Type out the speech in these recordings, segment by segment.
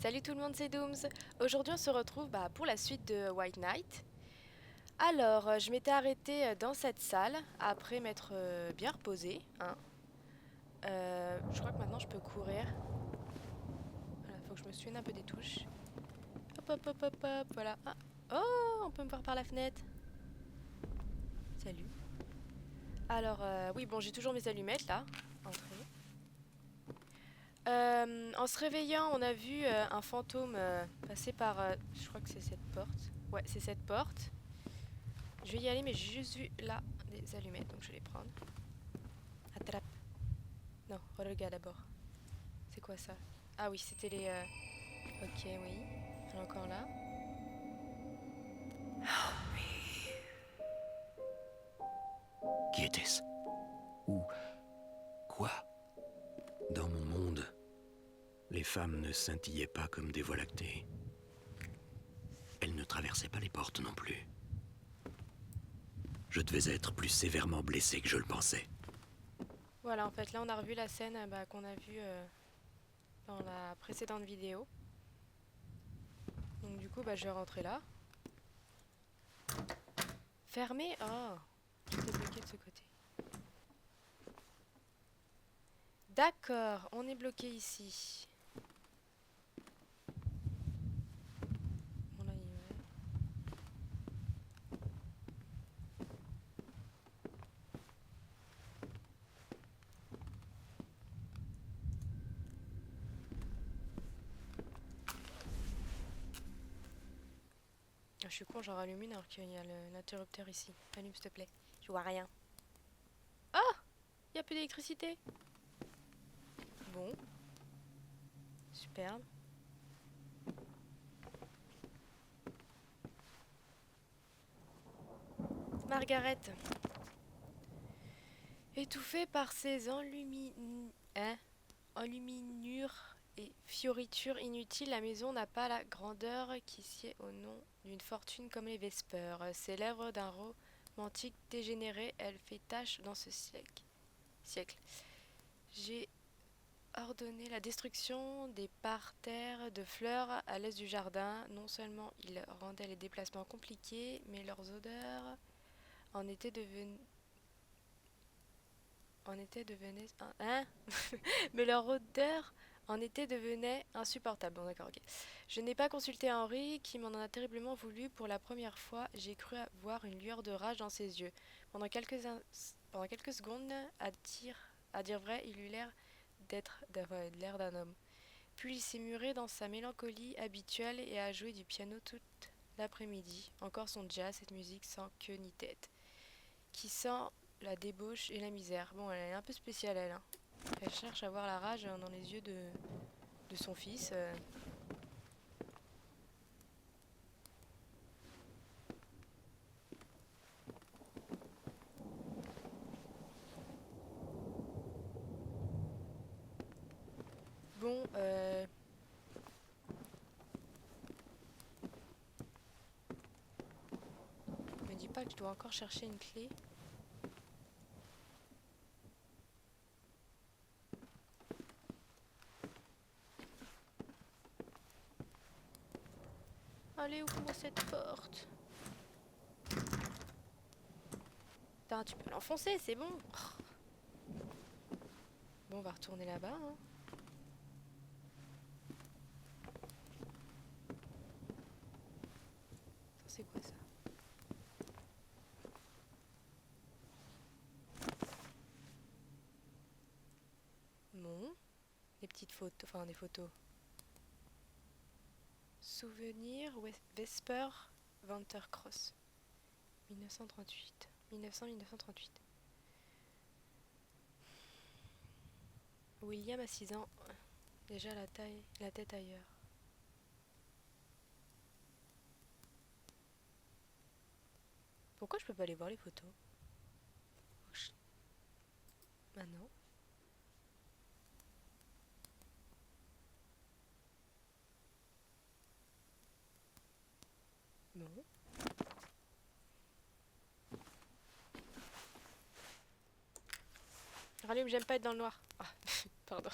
Salut tout le monde, c'est Dooms. Aujourd'hui, on se retrouve pour la suite de White Knight. Alors, je m'étais arrêtée dans cette salle après m'être bien reposée, hein. Je crois que maintenant je peux courir. Voilà, faut que je me souvienne un peu des touches. Hop, hop, hop, hop, hop, voilà. Ah. Oh, on peut me voir par la fenêtre. Salut. Alors, oui, bon, j'ai toujours mes allumettes là. Entrée. En se réveillant, on a vu un fantôme passer par. Je crois que c'est cette porte. Ouais, c'est cette porte. Je vais y aller, mais j'ai juste vu là des allumettes, donc je vais les prendre. Attrape. Non, regarde d'abord. C'est quoi ça? Ah oui, c'était les. Ok, oui. Elle est encore là. Qui était-ce? Ou quoi? Dans mon monde, les femmes ne scintillaient pas comme des voies lactées. Elles ne traversaient pas les portes non plus. Je devais être plus sévèrement blessé que je le pensais. Voilà, en fait, là, on a revu la scène qu'on a vue dans la précédente vidéo. Donc, du coup, je vais rentrer là. Fermé? Oh, tout est bloqué de ce côté. D'accord, on est bloqué ici. Bon, là, je suis con, j'en rallume une alors qu'il y a l'interrupteur ici. Allume, s'il te plaît. Je vois rien. Oh! Il n'y a plus d'électricité. Bon, superbe. Margaret. Étouffée par ces enluminures et fioritures inutiles, la maison n'a pas la grandeur qui sied au nom d'une fortune comme les Vespers. Ses lèvres d'un romantique dégénéré, elle fait tache dans ce siècle. J'ai ordonné la destruction des parterres de fleurs à l'est du jardin. Non seulement ils rendaient les déplacements compliqués, mais leurs odeurs en étaient devenues hein. Mais leur odeur en été devenait insupportable. Bon, d'accord, ok. Je n'ai pas consulté Henri, qui m'en a terriblement voulu. Pour la première fois, j'ai cru voir une lueur de rage dans ses yeux. Pendant quelques secondes, à dire vrai, il eut d'avoir l'air d'un homme. Puis il s'est muré dans sa mélancolie habituelle et a joué du piano toute l'après-midi. Encore son jazz, cette musique sans queue ni tête, qui sent la débauche et la misère. Bon, elle est un peu spéciale, elle, hein. Elle cherche à voir la rage dans les yeux de son fils. Bon, me dis pas que je dois encore chercher une clé. Allez, ouvre-moi cette porte. Putain, tu peux l'enfoncer, c'est bon. Bon, on va retourner là-bas, hein. C'est quoi ça? Non. Des petites photos, enfin des photos. Souvenir Vesper Vantercross. 1938. 1938. William a 6 ans. Déjà la tête ailleurs. Pourquoi je peux pas aller voir les photos? Maintenant. Non. Rallume, j'aime pas être dans le noir. Ah, pardon.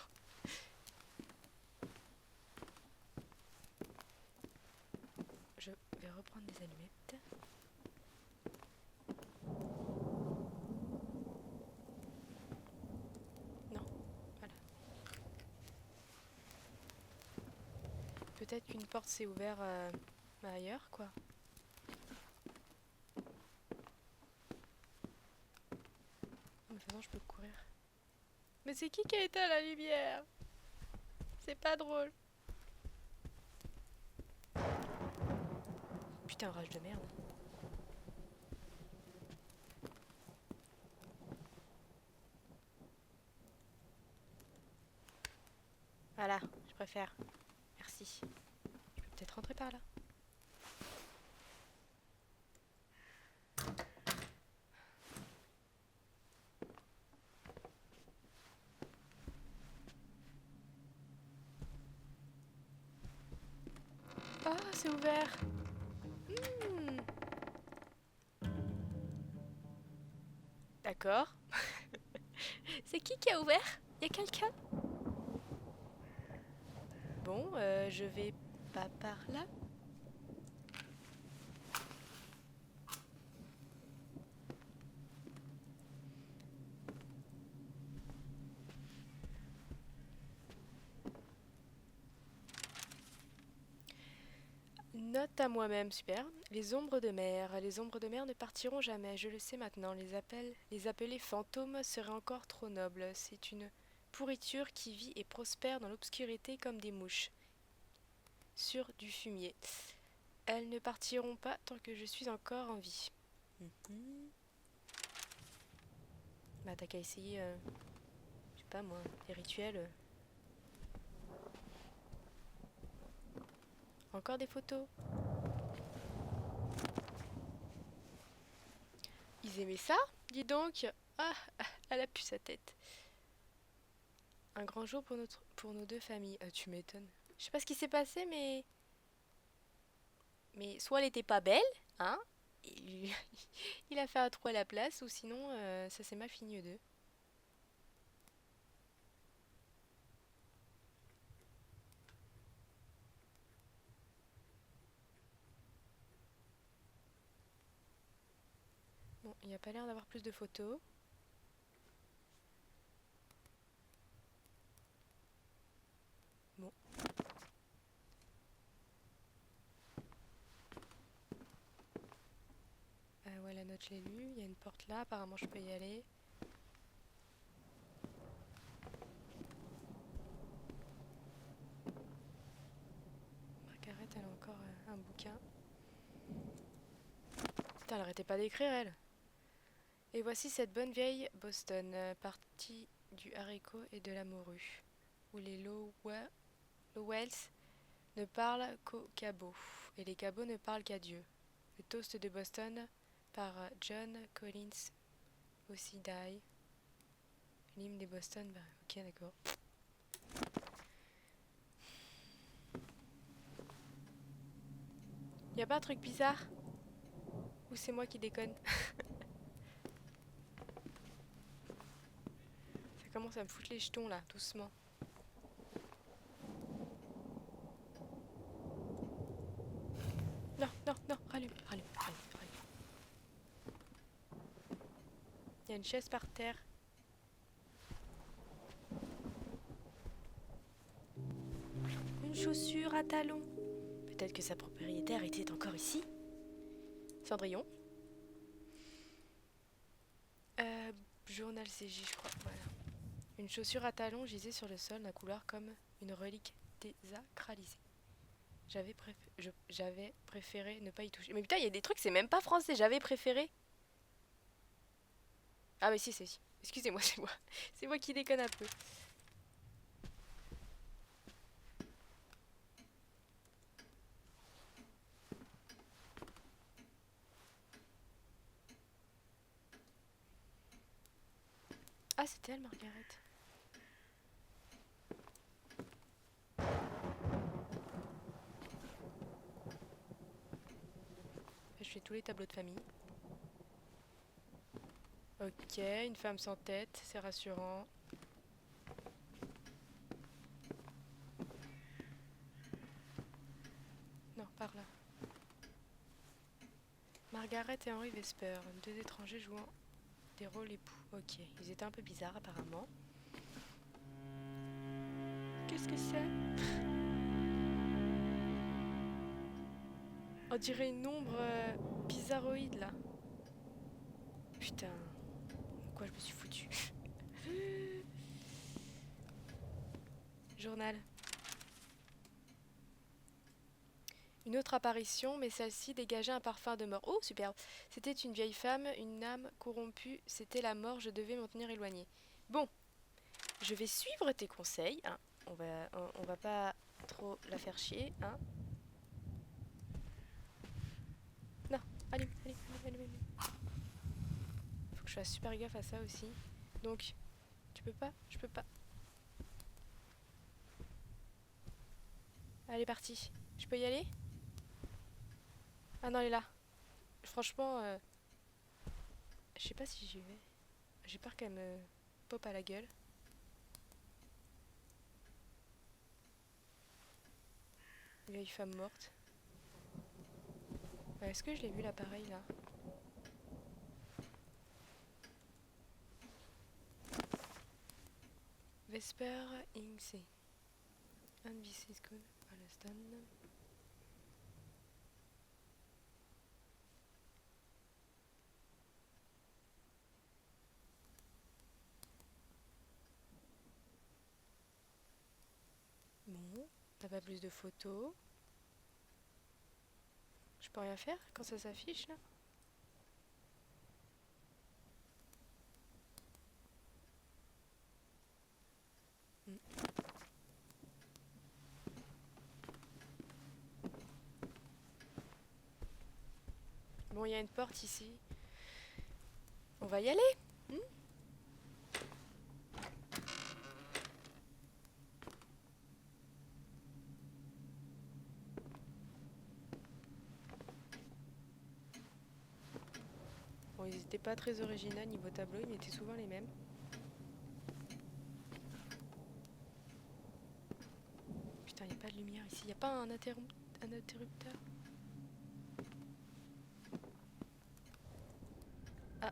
Je vais reprendre des allumettes. Non, voilà. Peut-être qu'une porte s'est ouverte ailleurs, quoi. Mais maintenant, je peux courir. Mais c'est qui a éteint la lumière? C'est pas drôle. Putain, rage de merde. Voilà, je préfère. Merci. Je peux peut-être rentrer par là. Ah, c'est ouvert. Hmm. D'accord. C'est qui a ouvert? Y a quelqu'un? Bon, je vais pas par là. Note à moi-même, super. Les ombres de mer. Les ombres de mer ne partiront jamais, je le sais maintenant. Les appeler fantômes serait encore trop noble. C'est une pourriture qui vit et prospère dans l'obscurité comme des mouches sur du fumier. Elles ne partiront pas tant que je suis encore en vie. Bah t'as qu'à essayer, je sais pas moi, des rituels. Encore des photos. Ils aimaient ça? Dis donc. Ah, elle a pu sa tête. Un grand jour pour nos deux familles. Tu m'étonnes. Je sais pas ce qui s'est passé, mais soit elle était pas belle, hein, et lui- il a fait un trou à la place, ou sinon ça s'est mal fini eux deux. Bon, il n'y a pas l'air d'avoir plus de photos. Bon. Ouais, la note je l'ai lue. Il y a une porte là, apparemment je peux y aller. Margaret, elle a encore un bouquin. Putain, elle arrêtait pas d'écrire, elle. Et voici cette bonne vieille Boston, partie du haricot et de la morue, où les Lowells ne parlent qu'aux cabots, et les cabots ne parlent qu'à Dieu. Le toast de Boston par John Collins aussi die. L'hymne des Boston, bah ok d'accord. Y a pas un truc bizarre? Ou c'est moi qui déconne? Ça commence à me foutre les jetons là, doucement. Non, non, non, rallume, rallume, rallume, rallume. Il y a une chaise par terre. Une chaussure à talons. Peut-être que sa propriétaire était encore ici. Cendrillon. Euh, Journal CJ, je crois, voilà. Une chaussure à talons gisait sur le sol d'un couleur comme une relique désacralisée. J'avais préféré ne pas y toucher. Mais putain, il y a des trucs, c'est même pas français. J'avais préféré. Ah, mais si, c'est si. Excusez-moi, c'est moi. C'est moi qui déconne un peu. Ah, c'était elle, Margaret. Je fais tous les tableaux de famille. Ok, une femme sans tête, c'est rassurant. Non, par là. Margaret et Henry Vesper, deux étrangers jouant des rôles époux. Ok, ils étaient un peu bizarres apparemment. Qu'est-ce que c'est? On dirait une ombre bizarroïde là. Putain, quoi je me suis foutue. Journal. Une autre apparition, mais celle-ci dégageait un parfum de mort. Oh, superbe. C'était une vieille femme, une âme corrompue. C'était la mort, je devais m'en tenir éloignée. Bon, je vais suivre tes conseils. Hein. On va pas trop la faire chier. Hein. Non, allez. Faut que je fasse super gaffe à ça aussi. Donc, tu peux pas? Je peux pas. Allez, parti. Je peux y aller? Ah non, elle est là. Franchement, je sais pas si j'y vais. J'ai peur qu'elle me pop à la gueule. Vieille femme morte. Est-ce que je l'ai vu l'appareil là? Vesper Inc. NBC School, Palestine. Bon, t'as pas plus de photos. Je peux rien faire quand ça s'affiche là? Bon, il y a une porte ici. On va y aller. Bon, ils étaient pas très originaux niveau tableau, ils mettaient souvent les mêmes. Putain, il n'y a pas de lumière ici. Il n'y a pas un interrupteur. Ah,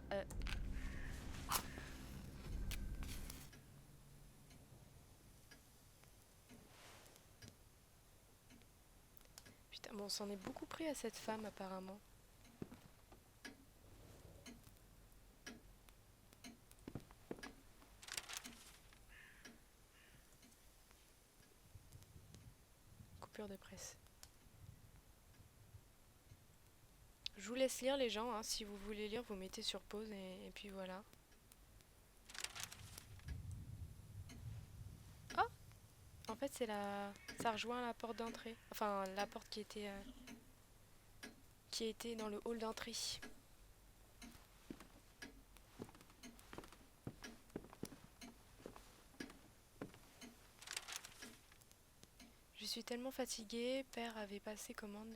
Putain, bon, on s'en est beaucoup pris à cette femme apparemment. Coupure de presse. Je vous laisse lire les gens, hein. Si vous voulez lire, vous mettez sur pause et puis voilà. Oh! En fait, c'est la... ça rejoint la porte d'entrée. Enfin, la porte qui était dans le hall d'entrée. Je suis tellement fatiguée. Père avait passé commande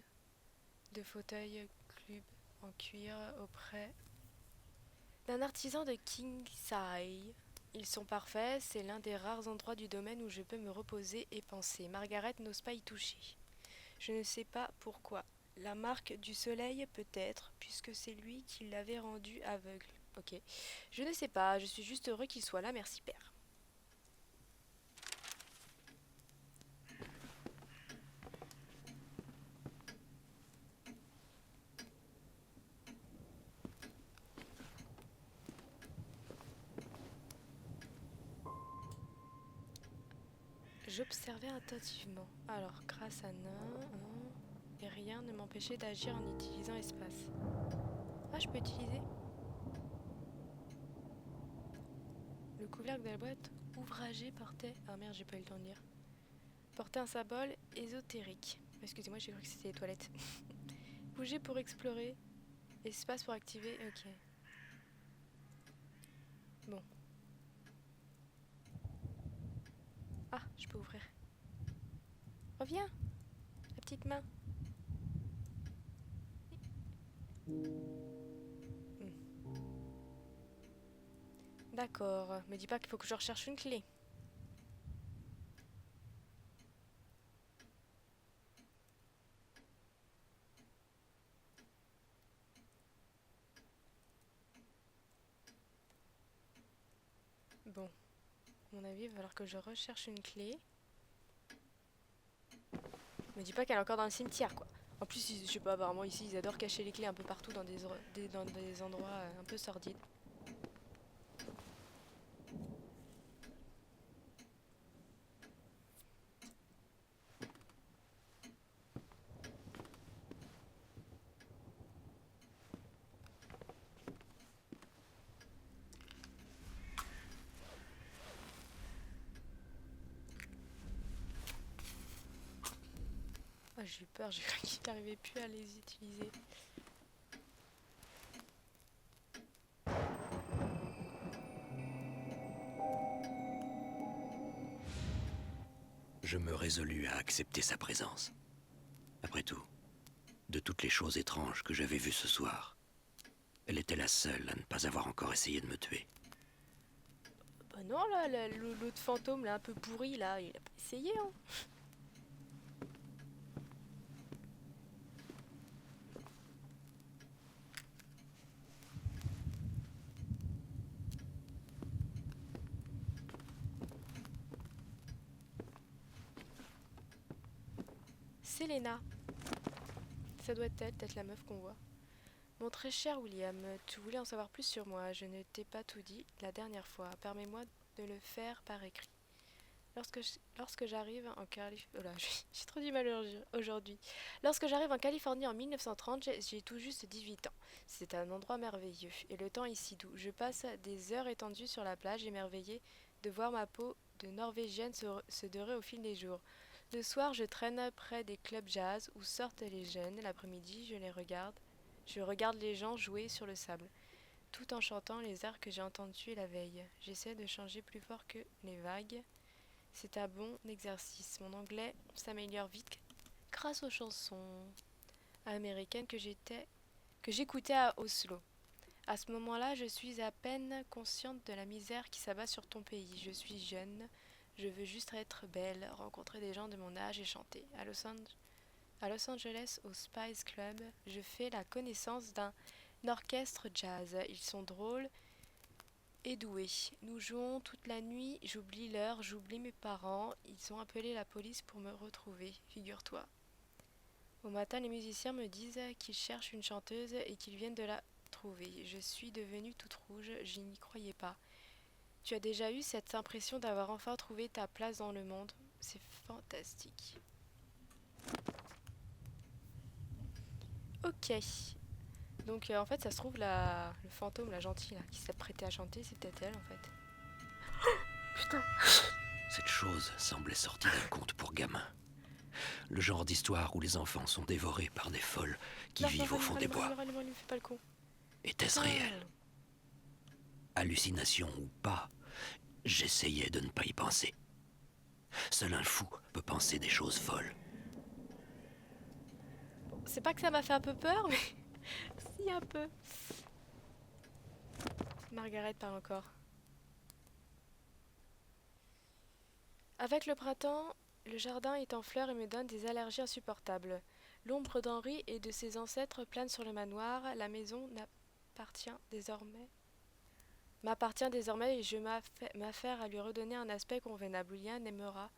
de fauteuils club en cuir auprès d'un artisan de Kingside. Ils sont parfaits, c'est l'un des rares endroits du domaine où je peux me reposer et penser. Margaret n'ose pas y toucher. Je ne sais pas pourquoi. La marque du soleil peut-être, puisque c'est lui qui l'avait rendu aveugle. Ok. Je ne sais pas, je suis juste heureux qu'il soit là, merci père. J'observais attentivement. Alors, grâce à nain, et rien ne m'empêchait d'agir en utilisant espace. Ah, je peux utiliser le couvercle de la boîte ouvragée portait... Ah merde, j'ai pas eu le temps de lire. Portait un symbole ésotérique. Excusez-moi, j'ai cru que c'était les toilettes. Bouger pour explorer. Espace pour activer. Ok. Bon. Ah, je peux ouvrir. Reviens, la petite main. D'accord. Me dis pas qu'il faut que je recherche une clé. Bon, à mon avis, il va falloir que je recherche une clé. Me dis pas qu'elle est encore dans le cimetière, quoi. En plus, je sais pas, apparemment ici, ils adorent cacher les clés un peu partout dans dans des endroits un peu sordides. Ah, j'ai eu peur, j'ai cru qu'il n'arrivait plus à les utiliser. Je me résolus à accepter sa présence. Après tout, de toutes les choses étranges que j'avais vues ce soir, elle était la seule à ne pas avoir encore essayé de me tuer. Bah non, là, l'autre fantôme, là, un peu pourri, là, il a pas essayé, hein. Selena. Ça doit être elle, peut-être la meuf qu'on voit. Mon très cher William, tu voulais en savoir plus sur moi. Je ne t'ai pas tout dit la dernière fois. Permets-moi de le faire par écrit. Lorsque j'arrive en Californie... Oh là, j'ai trop du mal aujourd'hui. Lorsque j'arrive en Californie en 1930, j'ai tout juste 18 ans. C'est un endroit merveilleux. Et le temps ici doux. Je passe des heures étendues sur la plage, émerveillée de voir ma peau de Norvégienne se dorer au fil des jours. Le soir, je traîne près des clubs jazz où sortent les jeunes. L'après-midi, je les regarde. Je regarde les gens jouer sur le sable, tout en chantant les airs que j'ai entendus la veille. J'essaie de changer plus fort que les vagues. C'est un bon exercice. Mon anglais s'améliore vite grâce aux chansons américaines que j'écoutais à Oslo. À ce moment-là, je suis à peine consciente de la misère qui s'abat sur ton pays. Je suis jeune, je veux juste être belle, rencontrer des gens de mon âge et chanter. À Los Angeles, au Spice Club, je fais la connaissance d'un orchestre jazz. Ils sont drôles et doués. Nous jouons toute la nuit, j'oublie l'heure, j'oublie mes parents. Ils ont appelé la police pour me retrouver, figure-toi. Au matin, les musiciens me disent qu'ils cherchent une chanteuse et qu'ils viennent de la trouver. Je suis devenue toute rouge, je n'y croyais pas. Tu as déjà eu cette impression d'avoir enfin trouvé ta place dans le monde? C'est fantastique. Ok. Donc en fait, ça se trouve, le fantôme, la gentille, là, qui s'apprêtait à chanter, c'est peut-être elle, en fait. Putain. Cette chose semblait sortie d'un conte pour gamins. Le genre d'histoire où les enfants sont dévorés par des folles qui Non, non, vivent au fond des bois. rallume, fais pas le con. Était-ce réel? Hallucination ou pas, j'essayais de ne pas y penser. Seul un fou peut penser des choses folles. Bon, c'est pas que ça m'a fait un peu peur, mais si un peu. Margaret parle encore. Avec le printemps, le jardin est en fleurs et me donne des allergies insupportables. L'ombre d'Henri et de ses ancêtres plane sur le manoir. La maison m'appartient désormais et je m'affaire à lui redonner un aspect convenable. William n'aimera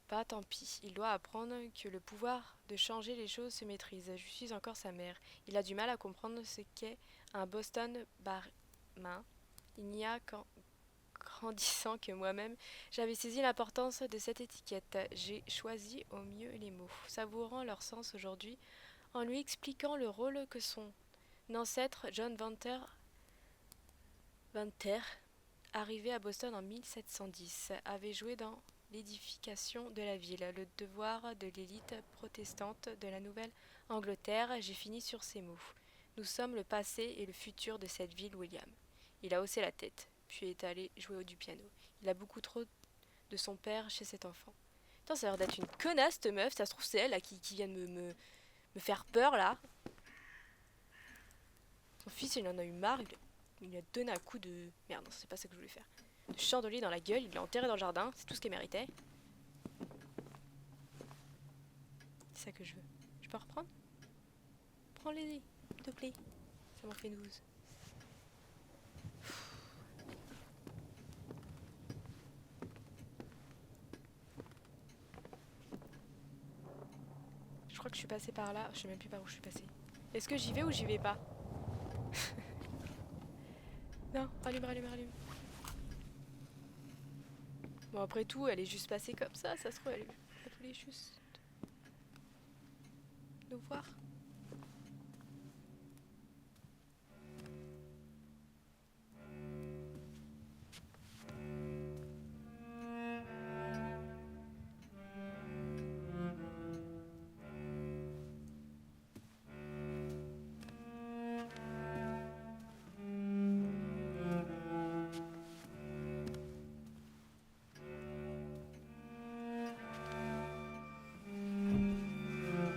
pas, tant pis. Il doit apprendre que le pouvoir de changer les choses se maîtrise. Je suis encore sa mère. Il a du mal à comprendre ce qu'est un Boston barman. Il n'y a qu'en grandissant que moi-même, j'avais saisi l'importance de cette étiquette. J'ai choisi au mieux les mots, savourant leur sens aujourd'hui, en lui expliquant le rôle que son ancêtre John Vanter, arrivé à Boston en 1710, avait joué dans l'édification de la ville, le devoir de l'élite protestante de la Nouvelle-Angleterre. J'ai fini sur ces mots. Nous sommes le passé et le futur de cette ville, William. Il a haussé la tête, puis est allé jouer du piano. Il a beaucoup trop de son père chez cet enfant. Putain, ça a l'air d'être une connasse, cette meuf. Ça se trouve, c'est elle là, qui vient de me faire peur, là. Son fils, il en a eu marre. Il lui a donné un coup de... Merde, non, c'est pas ça que je voulais faire. De chandelier dans la gueule. Il l'a enterré dans le jardin. C'est tout ce qu'elle méritait. C'est ça que je veux. Je peux reprendre? Prends-les, s'il te plaît. Ça m'en fait 12. crois que je suis passée par là. Je sais même plus par où je suis passée. Est-ce que j'y vais ou j'y vais pas? Non, rallume, rallume, rallume. Bon, après tout, elle est juste passée comme ça se trouve, elle voulait juste nous voir.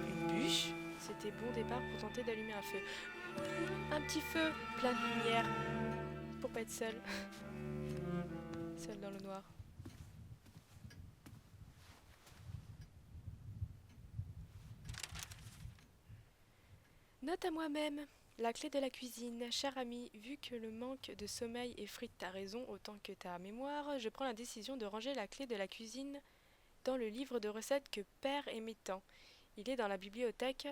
Une bûche? C'était bon départ pour tenter d'allumer un feu. Oui, un petit feu, plein de lumière, pour pas être seule. Seule dans le noir. Note à moi-même. La clé de la cuisine. Cher ami, vu que le manque de sommeil effrite ta raison autant que ta mémoire, je prends la décision de ranger la clé de la cuisine dans le livre de recettes que Père aimait tant. Il est dans la bibliothèque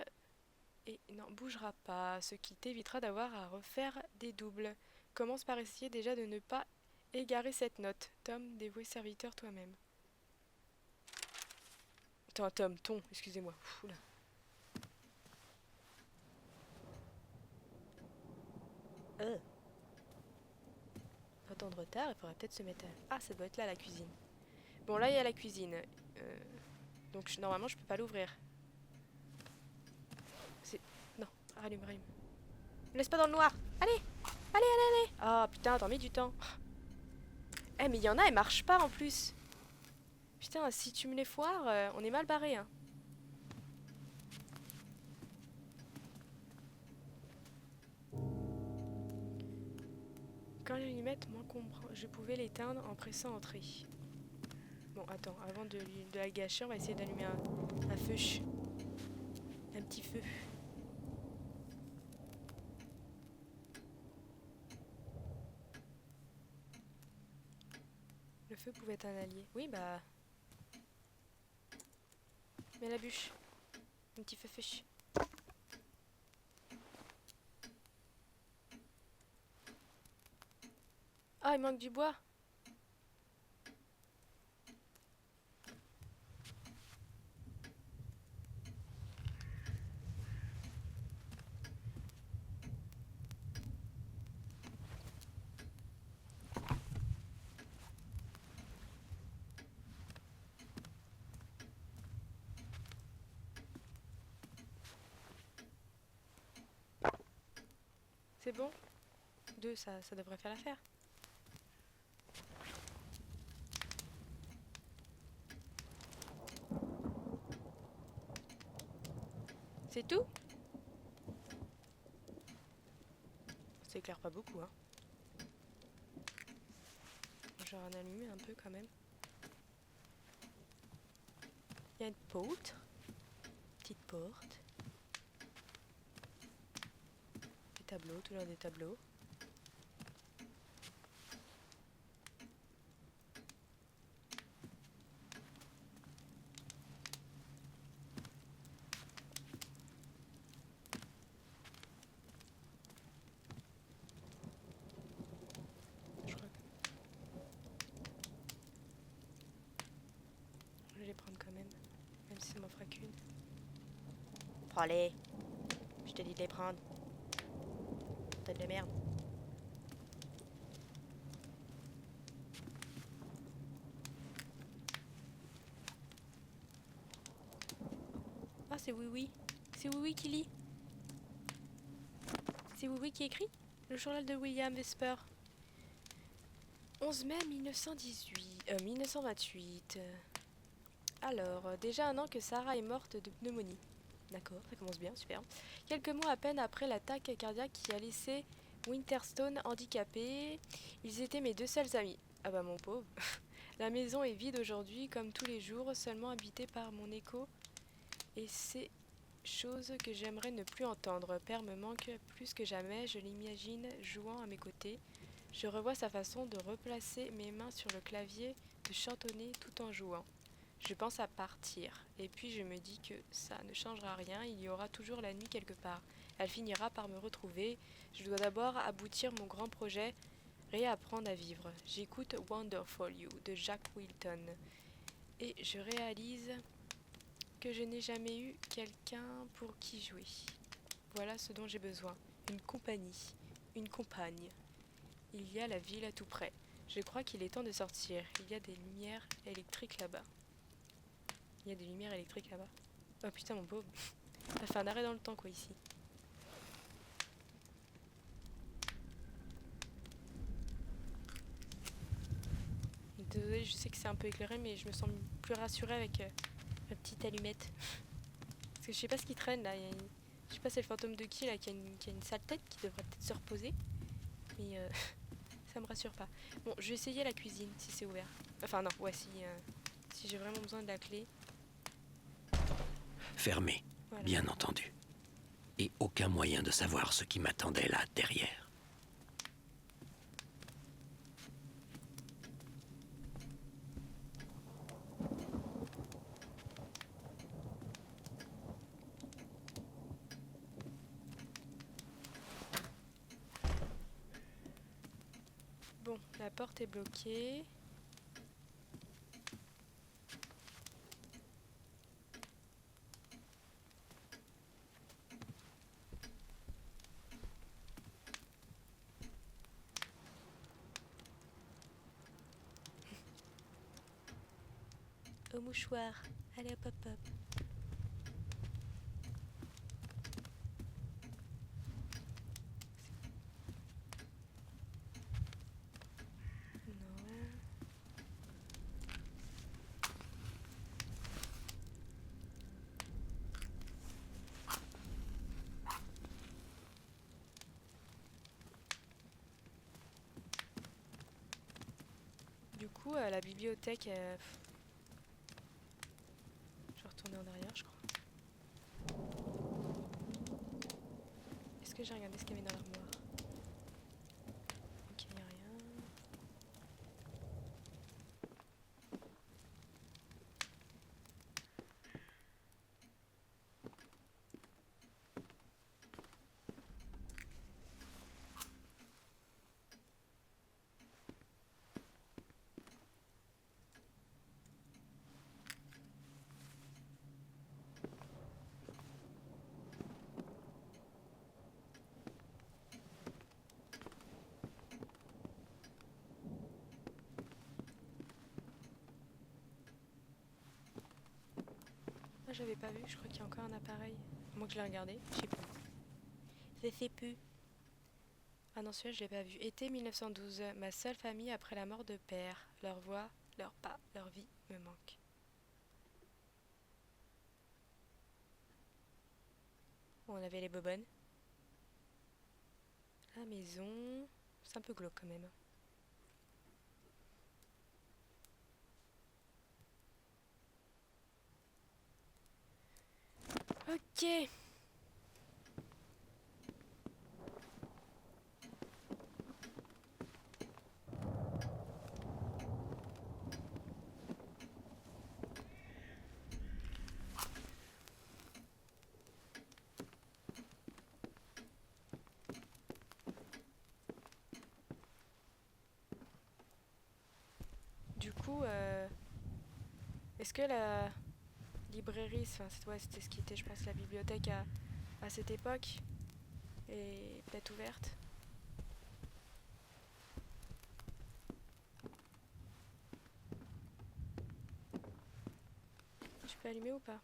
et n'en bougera pas, ce qui t'évitera d'avoir à refaire des doubles. Commence par essayer déjà de ne pas égarer cette note. Tom, dévoué serviteur toi-même. Attends, Tom, excusez-moi. Oula. Pas tant de retard, il faudrait peut-être se mettre à... Ah, ça doit être là la cuisine. Bon, là il y a la cuisine. Donc normalement je peux pas l'ouvrir. C'est... Non, rallume, rallume. Me laisse pas dans le noir. Allez, allez, allez, allez. Ah putain, t'en mets du temps. Eh mais il y en a, elles marchent pas en plus. Putain, si tu me les foires, on est mal barré, hein. Quand l'allumette m'encombre, je pouvais l'éteindre en pressant entrée. Bon, attends, avant de la gâcher, on va essayer d'allumer un feu. Un petit feu. Le feu pouvait être un allié. Oui, bah... Mets la bûche. Un petit feu. Ah, il manque du bois. C'est bon? 2, ça devrait faire l'affaire. C'est tout? Ça éclaire pas beaucoup, hein. Je vais en allumer un peu quand même. Il y a une poutre. Petite porte. Des tableaux, toujours des tableaux. Je crois que... Je vais les prendre quand même. Même si ça m'en fera qu'une. Prends-les. Je te dis de les prendre. Tête de merde. Ah, c'est Oui Oui. C'est Oui Oui qui lit. C'est Oui Oui qui écrit. Le journal de William Vesper. 11 mai 1928. Alors, déjà un an que Sarah est morte de pneumonie. D'accord, ça commence bien, super. Quelques mois à peine après l'attaque cardiaque qui a laissé Winterstone handicapé, ils étaient mes 2 seuls amis. Ah bah mon pauvre. La maison est vide aujourd'hui, comme tous les jours, seulement habitée par mon écho. Et c'est chose que j'aimerais ne plus entendre. Père me manque plus que jamais, je l'imagine jouant à mes côtés. Je revois sa façon de replacer mes mains sur le clavier, de chantonner tout en jouant. Je pense à partir, et puis je me dis que ça ne changera rien, il y aura toujours la nuit quelque part. Elle finira par me retrouver. Je dois d'abord aboutir mon grand projet, réapprendre à vivre. J'écoute Wonderful You de Jack Wilton, et je réalise que je n'ai jamais eu quelqu'un pour qui jouer. Voilà ce dont j'ai besoin. Une compagnie, une compagne. Il y a la ville à tout près. Je crois qu'il est temps de sortir. Il y a des lumières électriques là-bas. Il y a des lumières électriques là-bas. Oh putain mon pauvre. T'as fait un arrêt dans le temps quoi ici. Désolée, je sais que c'est un peu éclairé mais je me sens plus rassurée avec ma petite allumette. Parce que je sais pas ce qui traîne là. Je sais pas c'est le fantôme de qui là qui a une sale tête qui devrait peut-être se reposer. Mais ça me rassure pas. Bon, je vais essayer la cuisine si c'est ouvert. Enfin non, ouais si j'ai vraiment besoin de la clé. Fermé, Voilà. bien entendu. Et aucun moyen de savoir ce qui m'attendait là, derrière. Bon, la porte est bloquée. Au mouchoir. Allez hop hop hop. Non. Du coup, la bibliothèque, je vais retourner en arrière, je crois. Est-ce que j'ai regardé ce qu'il y avait dans l'armoire? Ok, il n'y a rien. Ah, j'avais pas vu, je crois qu'il y a encore un appareil. À moins que je l'ai regardé, je sais plus. Je sais plus. Ah non, celui-là, je l'ai pas vu. Été 1912, ma seule famille après la mort de père. Leur voix, leurs pas, leur vie me manquent. Bon, on avait les bobonnes. La maison. C'est un peu glauque quand même. Ok. Du coup, est-ce que la librairie, enfin, ouais, c'était ce qui était, je pense, la bibliothèque à cette époque, est peut-être ouverte? Je peux allumer ou pas?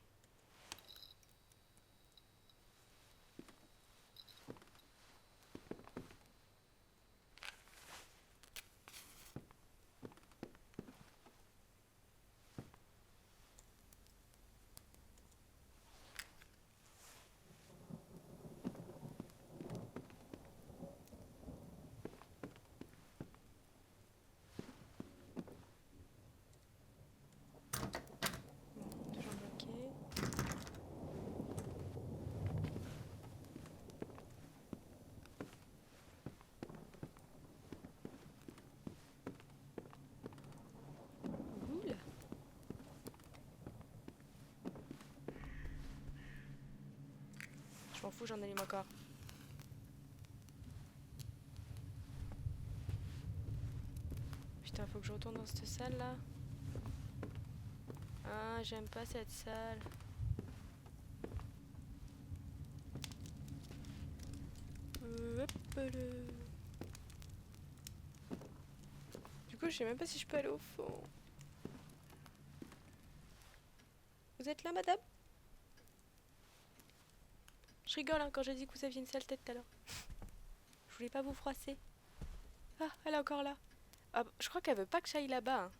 Bon, toujours bloqué. Je m'en fous, j'en allume encore. Putain, faut que je retourne dans cette salle là. Ah, j'aime pas cette salle. Hop là. Du coup, je sais même pas si je peux aller au fond. Vous êtes là, madame? Je rigole hein, quand j'ai dit que vous aviez une sale tête tout à l'heure. Je voulais pas vous froisser. Ah, elle est encore là. Ah, je crois qu'elle veut pas que j'aille là-bas. Hein.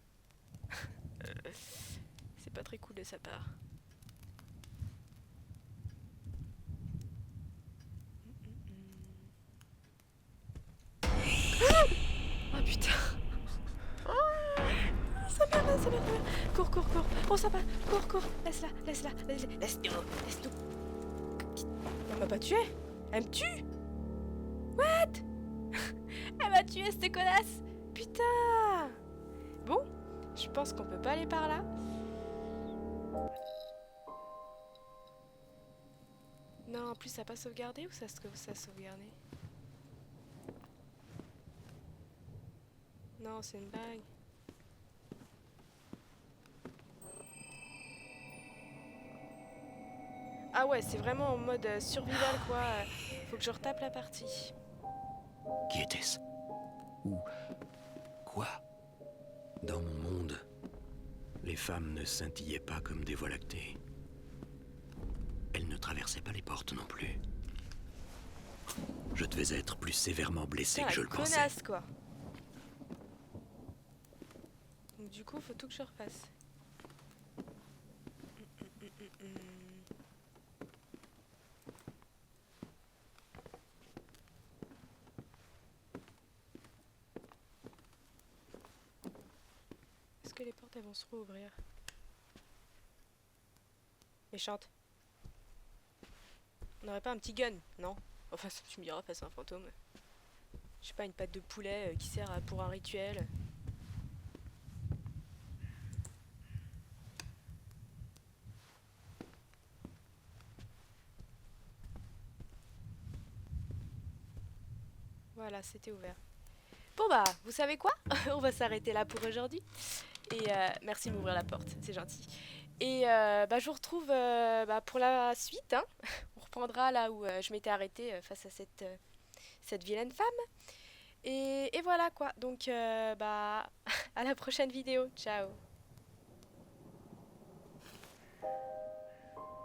C'est pas très cool de sa part. Oh putain. Ça m'énerve, ça m'énerve. Cours, cours, cours. Oh, ça va. Cours, cours. Laisse-la, laisse-la, laisse-la. Laisse-nous, laisse-nous. Elle m'a pas tué. Elle me tue. What? Elle m'a tué, cette connasse. Putain. Bon, je pense qu'on peut pas aller par là. Non, en plus, ça a pas sauvegardé ou ça a sauvegardé? Non, c'est une blague. Ah ouais, c'est vraiment en mode survival quoi. Faut que je retape la partie. Qui était-ce? Ou quoi? Dans mon monde, les femmes ne scintillaient pas comme des voies lactées. Elles ne traversaient pas les portes non plus. Je devais être plus sévèrement blessé que je le pensais. Connasse quoi. Donc du coup, faut tout que je refasse. Est-ce que les portes elles vont se rouvrir? Méchante. On n'aurait pas un petit gun, non? Enfin, tu me diras, face à un fantôme. Je sais pas, une patte de poulet qui sert pour un rituel. Voilà, c'était ouvert. Bon bah, vous savez quoi? On va s'arrêter là pour aujourd'hui. Et merci de m'ouvrir la porte, c'est gentil. Et bah, je vous retrouve pour la suite. Hein. On reprendra là où je m'étais arrêtée face à cette vilaine femme. Et voilà quoi. Donc bah, à la prochaine vidéo. Ciao.